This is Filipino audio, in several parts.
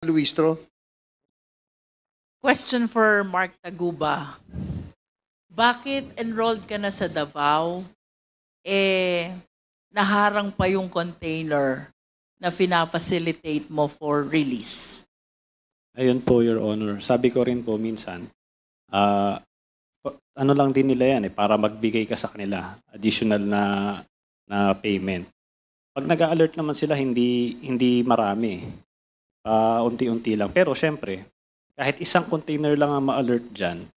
Luistro. Question for Mark Taguba. Bakit enrolled ka na sa Davao, naharang pa yung container na fina-facilitate mo for release? Ayun po, Your Honor. Sabi ko rin po minsan, ano lang din nila yan para magbigay ka sa kanila, additional na payment. Pag nag-alert naman sila, hindi marami. Unti-unti lang. Pero syempre, kahit isang container lang ang ma-alert dyan,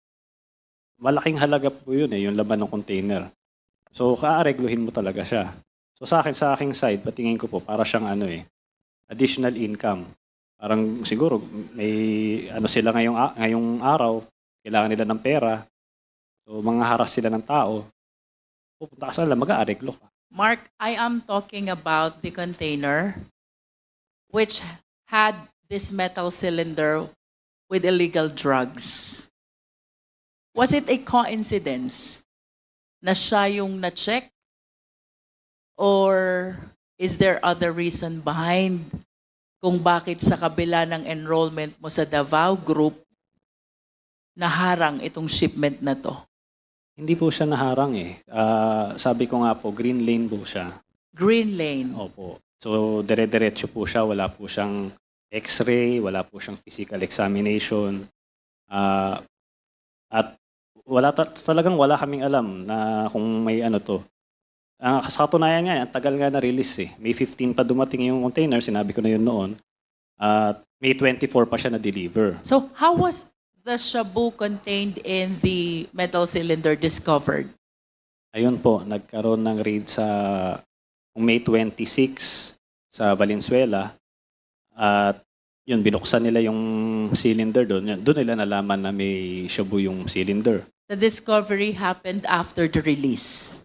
malaking halaga po yun yung laman ng container. So, kaaregluhin mo talaga siya. So, sa aking side, patingin ko po, para siyang additional income. Parang siguro, may sila ngayong araw, kailangan nila ng pera. So, manghaharas sila ng tao. Pupunta ka sa nila, mag-aareglo ka. Mark, I am talking about the container which had this metal cylinder with illegal drugs. Was it a coincidence na siya yung na-check? Or is there other reason behind kung bakit sa kabila ng enrollment mo sa Davao Group, naharang itong shipment na to? Hindi po siya naharang sabi ko nga po, green lane po siya. Green lane? Opo. So, dire-diretso po siya. Wala po siyang x-ray, wala po siyang physical examination. At talagang wala kaming alam na kung may to. Sa katunayan nga, ang tagal nga na-release May 15 pa dumating yung container, sinabi ko na yun noon. At May 24 pa siya na-deliver. So, how was the shabu contained in the metal cylinder discovered? Ayun po, nagkaroon ng raid sa May 26 sa Valenzuela. At yun, binuksan nila yung cylinder doon. Doon nila nalaman na may shabu yung cylinder. The discovery happened after the release?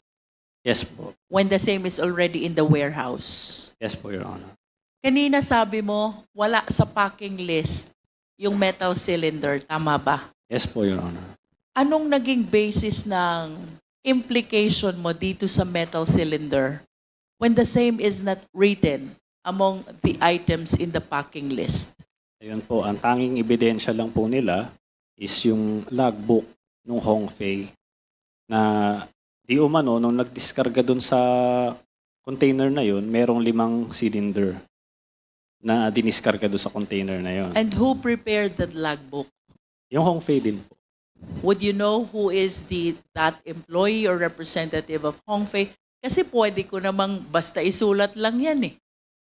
Yes po. When the same is already in the warehouse? Yes po, Your Honor. Kanina sabi mo, wala sa packing list yung metal cylinder. Tama ba? Yes po, Your Honor. Anong naging basis ng implication mo dito sa metal cylinder when the same is not written among the items in the packing list? Ayun po, ang tanging ebidensya lang po nila is yung logbook ng Hongfei na di umano, nung nagdiskarga dun sa container na yun, merong 5 cylinder na diniskarga dun sa container na yun. And who prepared that logbook? Yung Hongfei din po. Would you know who is that employee or representative of Hongfei? Kasi pwede ko namang basta isulat lang yan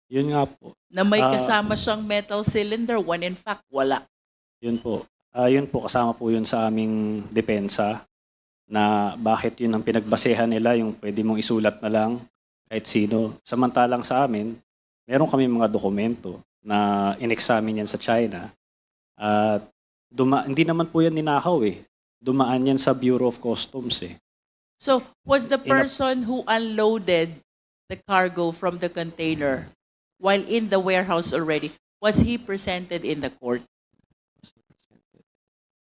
Yun nga po. Na may kasama siyang metal cylinder when in fact wala. Yun po. Yun po, kasama po yun sa aming depensa na bakit yun ang pinagbasehan nila, yung pwede mong isulat na lang kahit sino. Samantalang sa amin, meron kami mga dokumento na in-examine yan sa China. At hindi naman po yan ninakaw Dumaan yan sa Bureau of Customs So, was the person who unloaded the cargo from the container while in the warehouse already, was he presented in the court?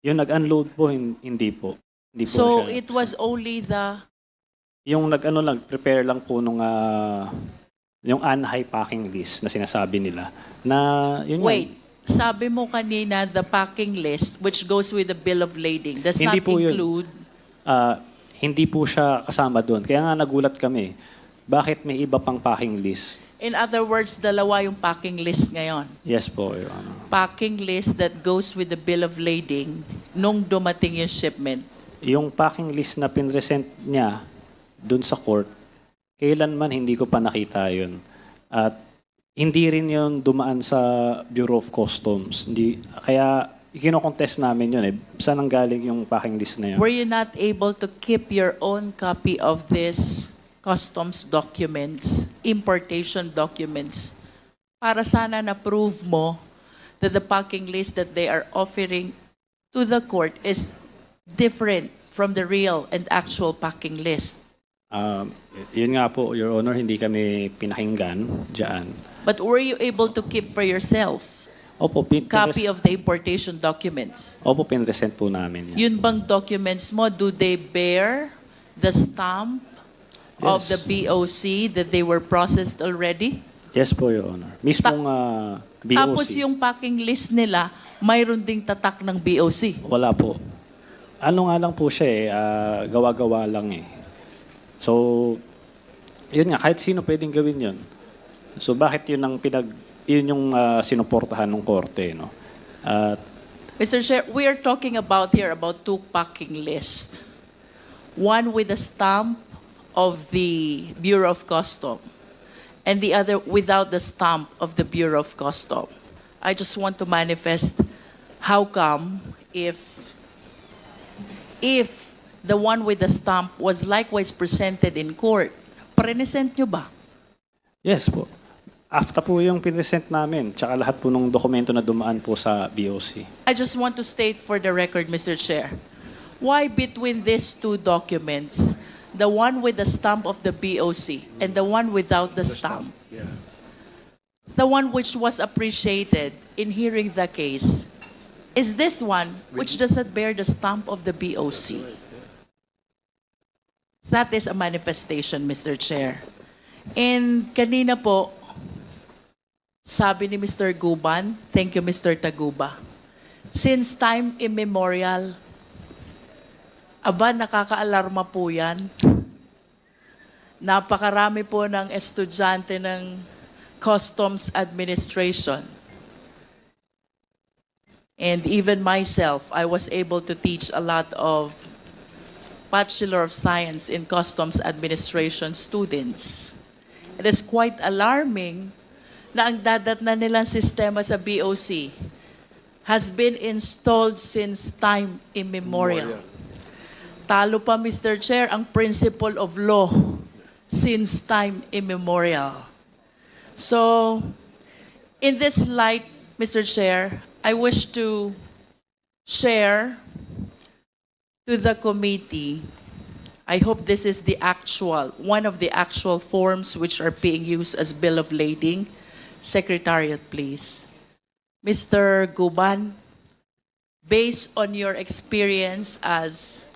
Yung nag-unload po, hindi po. Hindi po So, siya. it was only the... Yung prepare lang po nung yung unhigh packing list na sinasabi nila. Na, yun Wait, sabi mo kanina the packing list which goes with the bill of lading does Hindi not po yun. include... Hindi po siya kasama doon. Kaya nga nagulat kami. Bakit may iba pang packing list? In other words, dalawa yung packing list ngayon. Yes po, Your Honor. Packing list that goes with the bill of lading nung dumating yung shipment. Yung packing list na pinresent niya doon sa court, kailanman hindi ko pa nakita yun. At hindi rin yun dumaan sa Bureau of Customs. Kaya ikino-contest namin yun Saan ang galing yung packing list na yun? Were you not able to keep your own copy of this customs documents, importation documents, para sana na-prove mo that the packing list that they are offering to the court is different from the real and actual packing list? Yun nga po, Your Honor, hindi kami pinakinggan dyan. But were you able to keep for yourself Opo, copy of the importation documents? Opo, pinresent po namin yan. Yun bang documents mo, do they bear the stamp of the BOC that they were processed already? Yes po, Your Honor. Mismong BOC. Tapos yung packing list nila, mayroon ding tatak ng BOC. Wala po. Ano nga lang po siya gawa-gawa lang eh. So, yun nga, kahit sino pwedeng gawin yun. So, bakit yun yung sinuportahan ng korte, no? Mr. Chair, we are talking about here about two packing lists. One with the stamp of the Bureau of Customs and the other without the stamp of the Bureau of Customs. I just want to manifest how come if the one with the stamp was likewise presented in court, present nyo ba? Yes po. After po yung pinesent namin, tsaka lahat po ng dokumento na dumaan po sa BOC. I just want to state for the record, Mr. Chair, why between these two documents, the one with the stamp of the BOC and the one without the stamp, the one which was appreciated in hearing the case, is this one which does not bear the stamp of the BOC. That is a manifestation, Mr. Chair. And kanina po, sabi ni Mr. Guban, thank you Mr. Taguba, since time immemorial, aba nakakaalarma po yan. Napakarami po ng estudyante ng Customs Administration. And even myself, I was able to teach a lot of Bachelor of Science in Customs Administration students. It is quite alarming na ang dadatnan nilang sistema sa BOC has been installed since time immemorial. Talo pa, Mr. Chair, ang principle of law since time immemorial. So, in this light, Mr. Chair, I wish to share to the committee, I hope this is one of the actual forms which are being used as bill of lading. Secretariat, please. Mr. Guban, based on your experience as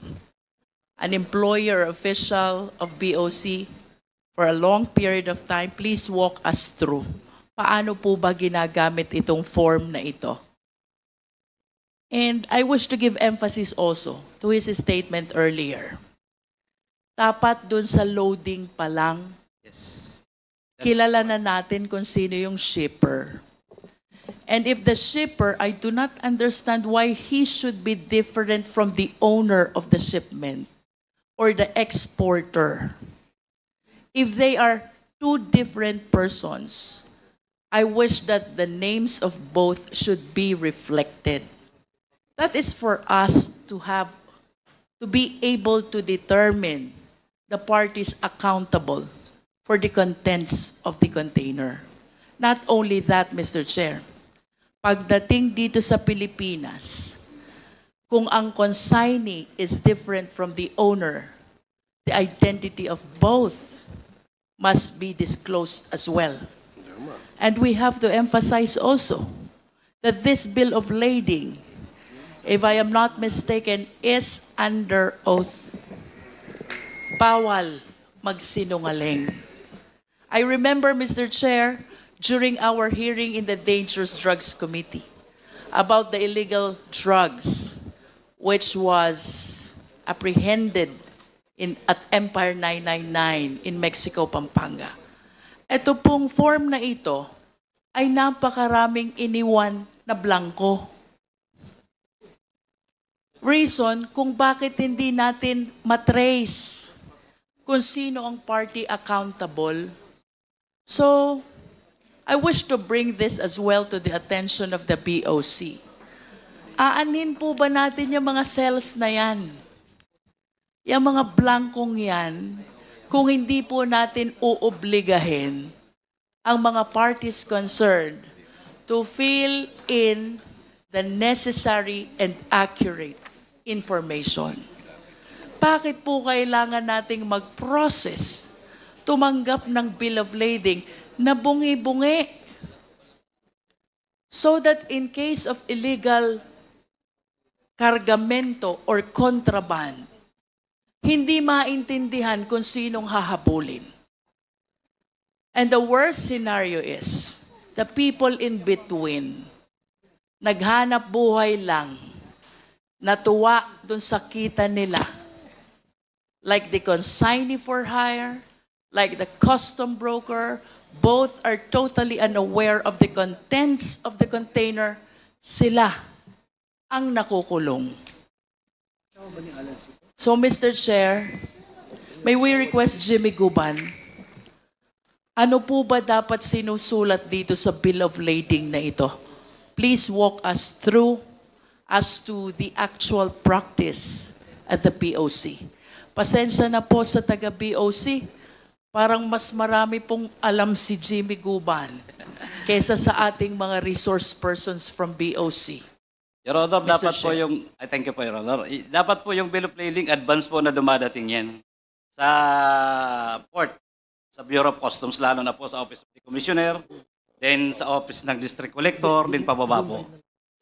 an employer official of BOC for a long period of time, please walk us through. Paano po ba ginagamit itong form na ito? And I wish to give emphasis also to his statement earlier. Dapat dun sa loading pa lang, kilala na natin kung sino yung shipper. And if the shipper, I do not understand why he should be different from the owner of the shipment or the exporter. If they are two different persons, I wish that the names of both should be reflected. That is for us to be able to determine the parties accountable for the contents of the container. Not only that, Mr. Chair, pagdating dito sa Pilipinas, kung ang consignee is different from the owner, the identity of both must be disclosed as well. And we have to emphasize also that this bill of lading, if I am not mistaken, is under oath. Bawal magsinungaling. I remember, Mr. Chair, during our hearing in the Dangerous Drugs Committee about the illegal drugs which was apprehended at Empire 999 in Mexico, Pampanga. Ito pong form na ito ay napakaraming iniwan na blanco. Reason kung bakit hindi natin matrace kung sino ang party accountable. So, I wish to bring this as well to the attention of the BOC. Aanin po ba natin yung mga cells na yan? Yung mga blankong yan, kung hindi po natin uobligahin ang mga parties concerned to fill in the necessary and accurate information. Bakit po kailangan nating mag-process, tumanggap ng bill of lading na bungi-bungi? So that in case of illegal kargamento or contraband, hindi maintindihan kung sinong hahabulin. And the worst scenario is, the people in between, naghanap buhay lang, natuwa dun sa kita nila, like the consignee for hire, like the custom broker, both are totally unaware of the contents of the container, sila ang nakukulong. So, Mr. Chair, may we request Jimmy Guban, ano po ba dapat sinusulat dito sa bill of lading na ito? Please walk us through as to the actual practice at the BOC. Pasensya na po sa taga-BOC, parang mas marami pong alam si Jimmy Guban kaysa sa ating mga resource persons from BOC. Your Honor, Mr. dapat po Chair. yung, thank you po, Your Honor. Dapat po yung bill of lading, advance po na dumadating yan sa port, sa Bureau of Customs, lalo na po sa Office of the Commissioner, then sa Office ng District Collector, din pababa po.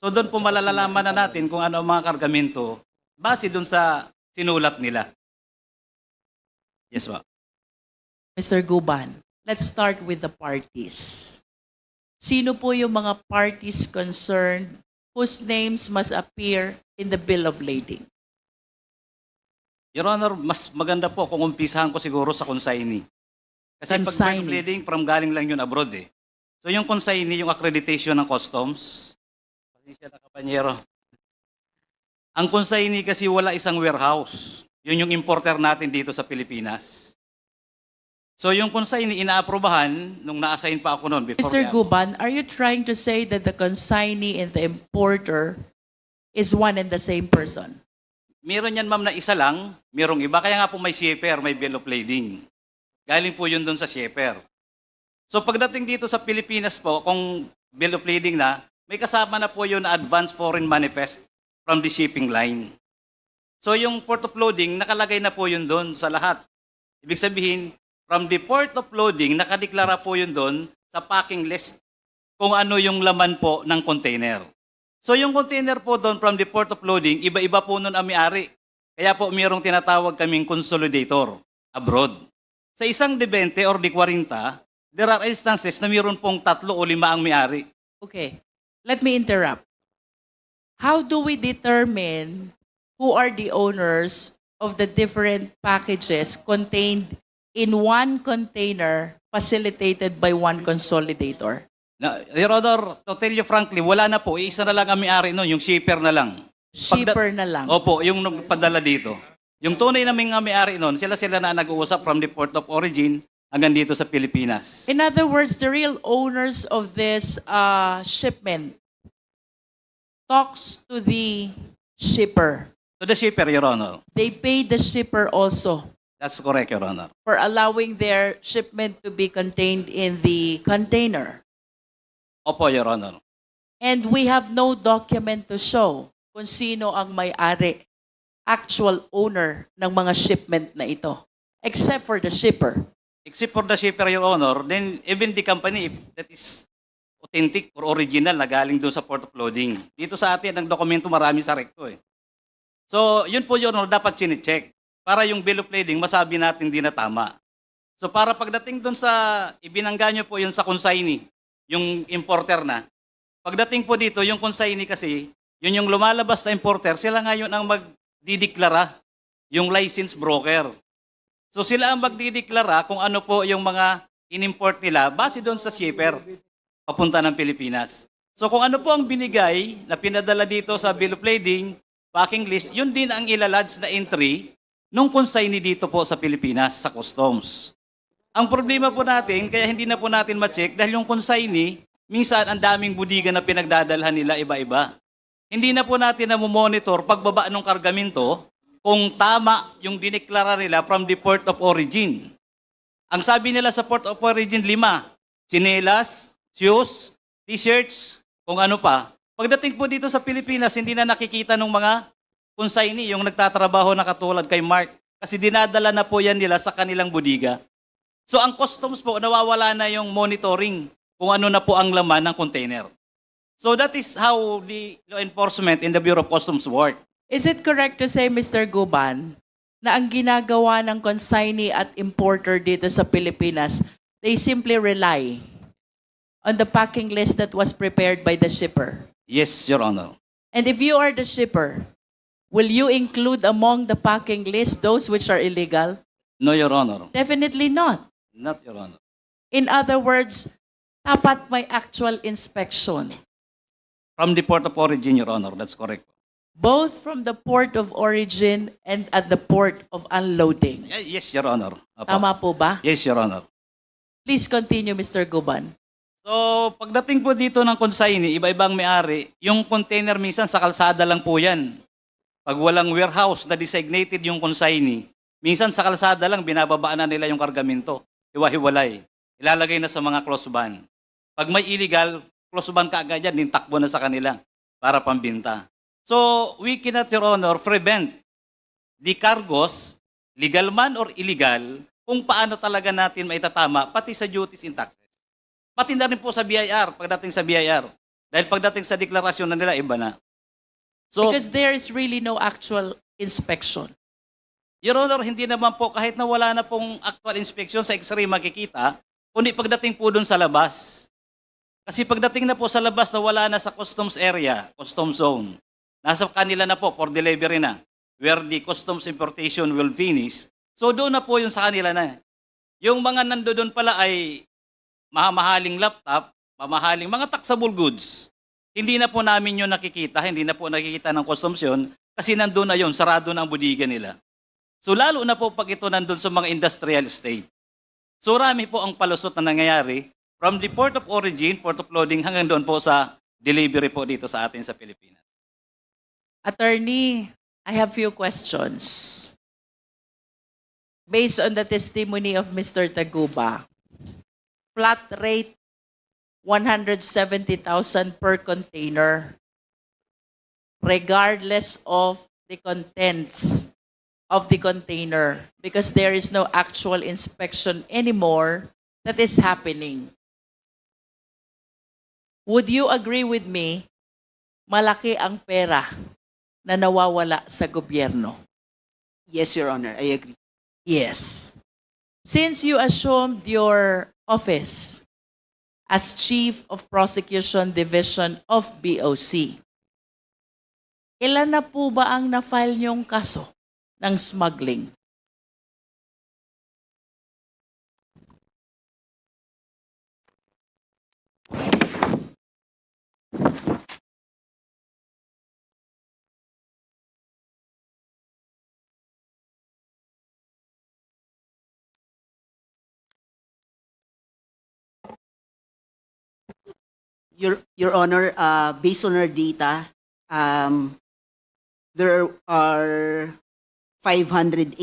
So doon po malalalaman na natin kung ano ang mga kargamento base doon sa sinulat nila. Yes, ba? Mr. Guban, let's start with the parties. Sino po yung mga parties concerned whose names must appear in the bill of lading? Your Honor, mas maganda po kung umpisahan ko siguro sa consignee. Kasi pag bill of Consignee. lading, from galing lang yun abroad eh. So yung consignee, yung accreditation ng customs, pasensya na kapanyero. Ang consignee kasi wala isang warehouse. Yun yung importer natin dito sa Pilipinas. So yung consignee, inaaprobahan nung na-assign pa ako noon. Before Mr. yan. Guban, are you trying to say that the consignee and the importer is one and the same person? Meron yan ma'am na isa lang, merong iba. Kaya nga po may shipper, may bill of lading. Galing po yun doon sa shipper. So pagdating dito sa Pilipinas po, kung bill of lading na, may kasama na po yun na advance foreign manifest from the shipping line. So yung port of loading, nakalagay na po yun doon sa lahat. Ibig sabihin, from the port of loading, nakadeklara po yun doon sa packing list kung ano yung laman po ng container. So yung container po doon from the port of loading, iba-iba po nun ang may-ari. Kaya po mayroong tinatawag kaming consolidator abroad. Sa isang de 20 or de 40, there are instances na mayroon pong 3 o 5 ang may-ari. Okay, let me interrupt. How do we determine who are the owners of the different packages contained in one container facilitated by one consolidator? Na, Your Honor, to tell you frankly, wala na po. Isa na lang ang may-ari noon, yung shipper na lang. Shipper na lang. Opo, yung nagpadala dito. Yung tunay na may-ari noon, sila na nag-uusap from the port of origin hanggang dito sa Pilipinas. In other words, the real owners of this shipment talks to the shipper. To the shipper, Your Honor. They pay the shipper also That's correct, Your Honor. for allowing their shipment to be contained in the container. Opo, Your Honor. And we have no document to show kung sino ang may-ari, actual owner ng mga shipment na ito, except for the shipper. Except for the shipper, Your Honor, then even the company, if that is authentic or original na galing doon sa port of loading. Dito sa atin, ang dokumento marami sa recto eh. So, yun po, Your Honor, dapat chine-check para yung bill of lading masabi natin di na tama. So, para pagdating doon sa, ibinangga nyo po yun sa consignee, yung importer na. Pagdating po dito, yung consignee kasi, yun yung lumalabas na importer, sila ngayon ang magdideklara, yung license broker. So sila ang magdideklara kung ano po yung mga in-import nila base doon sa shipper papunta ng Pilipinas. So kung ano po ang binigay na pinadala dito sa bill of lading, packing list, yun din ang ilalodge na entry nung consignee dito po sa Pilipinas, sa customs. Ang problema po natin, kaya hindi na po natin ma-check dahil yung consignee, minsan ang daming budiga na pinagdadalhan nila iba-iba. Hindi na po natin na-monitor pagbaba ng kargamento kung tama yung dineklara nila from the port of origin. Ang sabi nila sa port of origin, 5. Tsinelas, shoes, t-shirts, kung ano pa. Pagdating po dito sa Pilipinas, hindi na nakikita ng mga consignee, yung nagtatrabaho na katulad kay Mark. Kasi dinadala na po yan nila sa kanilang budiga. So ang customs po, nawawala na yung monitoring kung ano na po ang laman ng container. So that is how the law enforcement in the Bureau of Customs work. Is it correct to say, Mr. Guban, na ang ginagawa ng consignee at importer dito sa Pilipinas, they simply rely on the packing list that was prepared by the shipper? Yes, Your Honor. And if you are the shipper, will you include among the packing list those which are illegal? No, Your Honor. Definitely not. Not, Your Honor. In other words, dapat may actual inspection, From the port of origin, Your Honor. That's correct. both from the port of origin and at the port of unloading. Yes, Your Honor. Opo. Tama po ba? Yes, Your Honor. Please continue, Mr. Guban. So, pagdating po dito ng consignee, iba-ibang may-ari, yung container minsan sa kalsada lang po yan. Pag walang warehouse na designated yung consignee, minsan sa kalsada lang binababaan na nila yung kargamento. Hiwa-hiwalay. Ilalagay na sa mga close van. Pag may illegal, close van kaagad yan, takbo na sa kanila para pambinta. So, we cannot, Your Honor, prevent the cargos, legal man or illegal, kung paano talaga natin maitatama, pati sa duties and taxes. Pati na rin po sa BIR, pagdating sa BIR. Dahil pagdating sa deklarasyon na nila, iba na. So, Because there is really no actual inspection. Your Honor, hindi naman po, kahit na wala na pong actual inspection sa x-ray makikita, kundi pagdating po dun sa labas. Kasi pagdating na po sa labas na wala na sa customs area, customs zone, nasa kanila na po for delivery na, where the customs importation will finish, so doon na po yung sa kanila na. Yung mga nandoon pala ay mamahaling laptop, mamahaling mga taxable goods. Hindi na po namin yun nakikita, hindi na po nakikita ng customs yun, kasi nandun na yun, sarado na ang budiga nila. So lalo na po pag ito nandun sa mga industrial estate. So rami po ang palusot na nangyayari from the port of origin, port of loading, hanggang doon po sa delivery po dito sa atin sa Pilipinas. Attorney, I have few questions. Based on the testimony of Mr. Taguba, flat rate 170,000 per container, regardless of the contents of the container, because there is no actual inspection anymore that is happening. Would you agree with me, malaki ang pera na nawawala sa gobyerno? Yes, Your Honor, I agree. Yes. Since you assumed your office as Chief of Prosecution Division of BOC, ilan na po ba ang na-file niyong kaso ng smuggling? Your Honor, based on our data, there are 508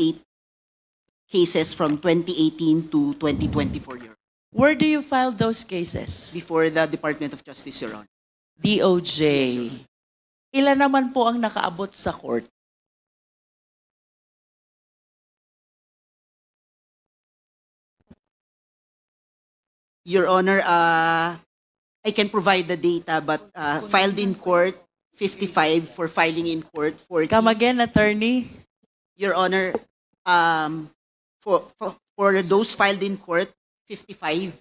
cases from 2018 to 2024, Your Honor, Where do you file those cases? before the Department of Justice, Your Honor. DOJ. Yes, Your Honor. Ilan naman po ang nakaabot sa court? Your Honor, I can provide the data, but filed in court, 55 for filing in court, 40. Come again, attorney. Your Honor, for those filed in court, 55.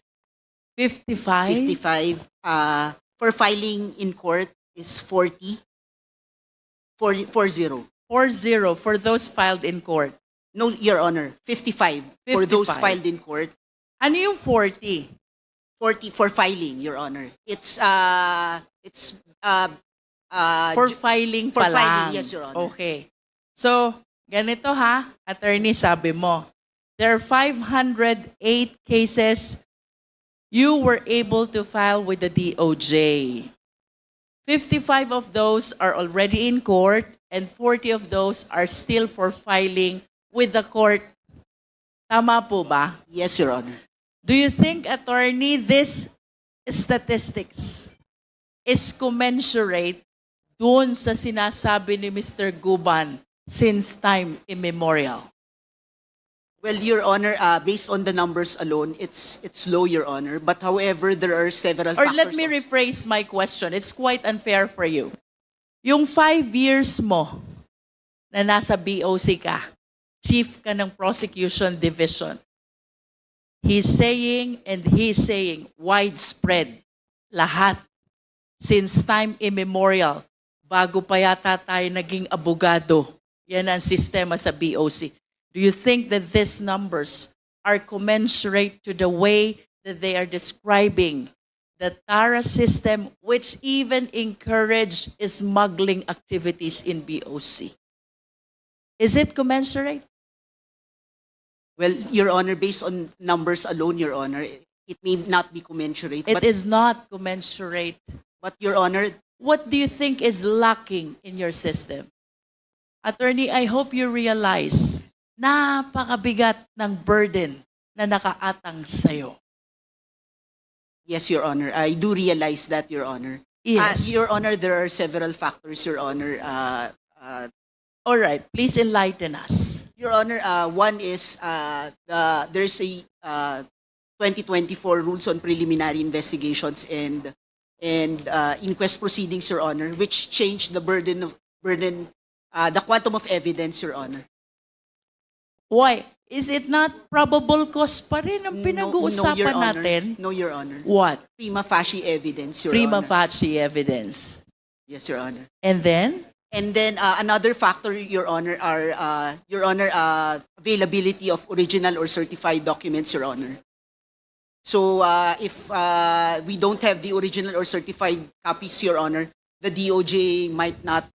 55? 55. For filing in court is 40. 40. 40 for those filed in court. No, Your Honor, 55 for those 55. filed in court. Ano yung 40? 40 for filing, Your Honor. It's For filing for pa lang. filing, yes, Your Honor. Okay. So, ganito ha, attorney, sabi mo, there are 508 cases you were able to file with the DOJ. 55 of those are already in court and 40 of those are still for filing with the court. Tama po ba? Yes, Your Honor. Do you think, attorney, this statistics is commensurate doon sa sinasabi ni Mr. Guban since time immemorial? Well, Your Honor, based on the numbers alone, it's low, Your Honor. But however, there are several Or factors. let me rephrase my question. It's quite unfair for you. Yung 5 years mo na nasa BOC ka, chief ka ng prosecution division, he's saying widespread lahat. Since time immemorial, bago pa yata tayo naging abogado, yan ang sistema sa BOC. Do you think that these numbers are commensurate to the way that they are describing the TARA system, which even encourage smuggling activities in BOC? Is it commensurate? Well, Your Honor, based on numbers alone, Your Honor, it may not be commensurate. It is not commensurate. But Your Honor, What do you think is lacking in your system? Attorney, I hope you realize napakabigat ng burden na nakaatang sa'yo. yes, Your Honor, I do realize that, Your Honor. Yes. Your Honor, there are several factors, Your Honor. All right, please enlighten us. Your Honor, one is there's a 2024 rules on preliminary investigations and inquest proceedings, Your Honor, which changed the the quantum of evidence, Your Honor. Why? Is it not probable cause pa rin ang Your pinag-uusapan Honor. natin? No, Your Honor. What? Prima facie evidence, Your Prima Honor. facie evidence. Yes, Your Honor. And then? And then another factor, Your Honor, are availability of original or certified documents, Your Honor. So if we don't have the original or certified copies, Your Honor, the DOJ might not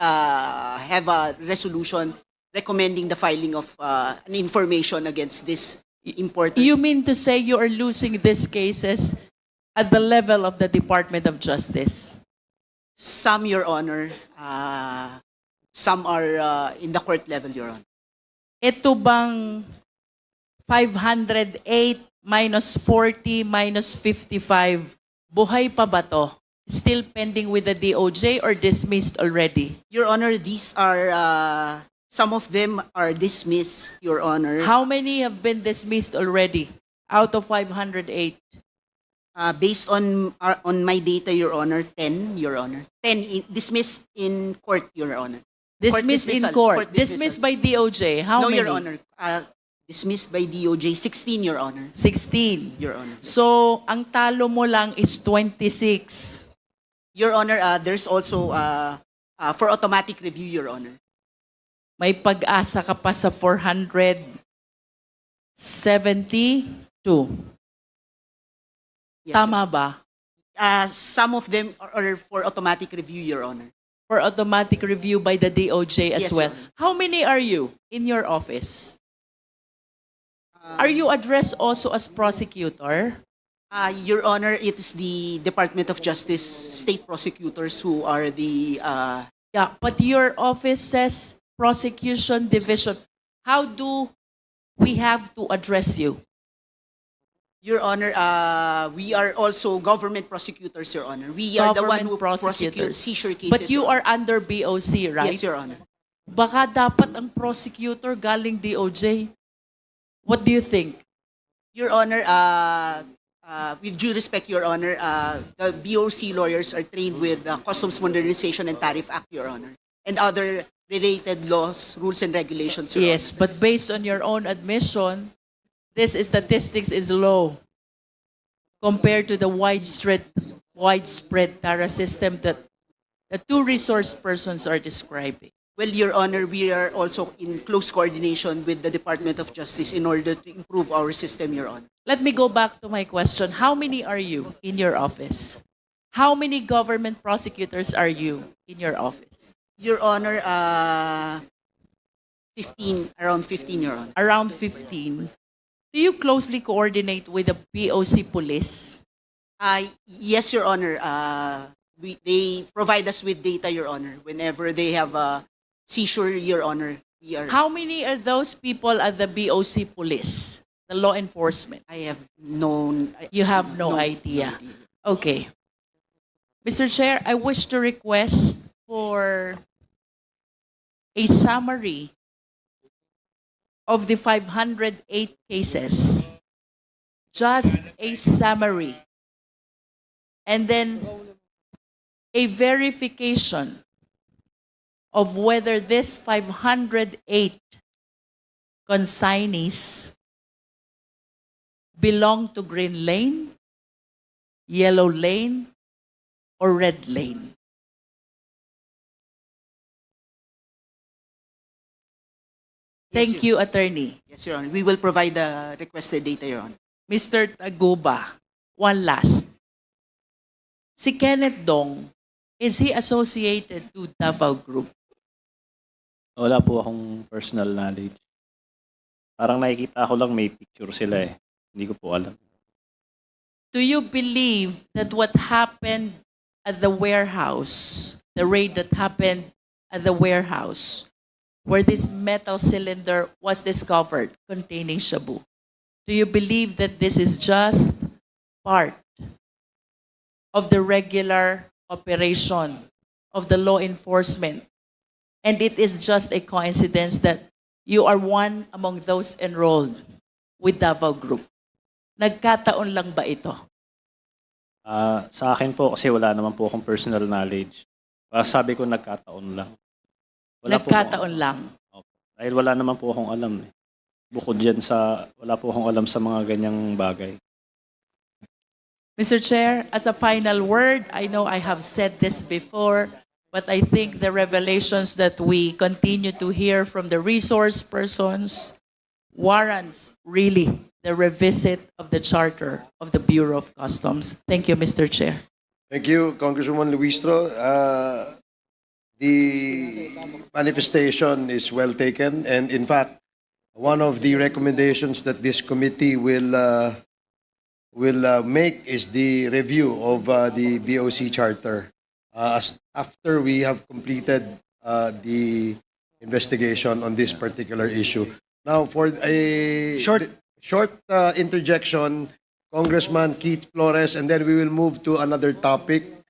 have a resolution recommending the filing of an information against this importers. You mean to say you are losing these cases at the level of the Department of Justice? Some, Your Honor, some are in the court level, Your Honor. Ito bang 508 minus 40 minus 55, buhay pa ba to? Still pending with the DOJ or dismissed already? Your Honor, these are, some of them are dismissed, Your Honor. How many have been dismissed already out of 508? Based on my data, Your Honor, 10, Your Honor. 10 dismissed in court, Your Honor. Dismissed in dismissal. court. Court dismissal. Dismissed by DOJ. How No, many? Your Honor. Dismissed by DOJ, 16, Your Honor. 16. Your Honor. So, ang talo mo lang is 26. Your Honor, there's also for automatic review, Your Honor. May pag-asa ka pa sa 472. Yes, Tama ba? some of them are for automatic review, Your Honor. For automatic review by the DOJ as Yes, well. Your Honor. How many are you in your office? Are you addressed also as prosecutor? Your Honor, it is the Department of Justice state prosecutors who are the Yeah, but your office says prosecution division. How do we have to address you? Your Honor, we are also government prosecutors, Your Honor. We are the one who Government prosecute prosecutors. seizure cases. But you Your are under BOC, right? Yes, Your Honor. Baka dapat ang prosecutor galing DOJ. What do you think? Your Honor, with due respect, Your Honor, the BOC lawyers are trained with the Customs Modernization and Tariff Act, Your Honor, and other related laws, rules, and regulations, Your Yes, Honor. but based on your own admission, this statistics is low compared to the widespread TARA system that the two resource persons are describing. Well, Your Honor, we are also in close coordination with the Department of Justice in order to improve our system, Your Honor. Let me go back to my question. How many are you in your office? How many government prosecutors are you in your office? Your Honor, 15, around 15, Your Honor. Around 15. Do you closely coordinate with the BOC police? Yes, Your Honor. They provide us with data, Your Honor. Whenever they have a seizure, Your Honor, we are. How many are those people at the BOC police, the law enforcement? I have known. You have no idea. Okay. Mr. Chair, I wish to request for a summary of the 508 cases. Just a summary. And then a verification of whether this 508 consignees belong to Green Lane, yellow lane, or red lane? Thank you, Attorney. Yes, Your Honor. We will provide the requested data, Your Honor. Mr. Taguba, one last. Si Kenneth Dong, is he associated to Davao Group? Wala po akong personal knowledge. Parang nakikita ko lang may picture sila eh. Hindi ko po alam. Do you believe that what happened at the warehouse, the raid that happened at the warehouse, where this metal cylinder was discovered containing shabu, do you believe that this is just part of the regular operation of the law enforcement, and it is just a coincidence that you are one among those enrolled with Davao Group? Nagkataon lang ba ito? Sa akin po, kasi wala naman po akong personal knowledge. Sabi ko nagkataon lang. Nagkataon lang. Dahil wala naman po akong alam eh. Bukod dyan wala po akong alam sa mga ganyang bagay. Mr. Chair, as a final word, I know I have said this before, but I think the revelations that we continue to hear from the resource persons warrants really the revisit of the charter of the Bureau of Customs. Thank you, Mr. Chair. Thank you, Congresswoman Luistro. The manifestation is well taken, and in fact, one of the recommendations that this committee will make is the review of the BOC charter after we have completed the investigation on this particular issue. Now, for a short interjection, Congressman Keith Flores, and then we will move to another topic.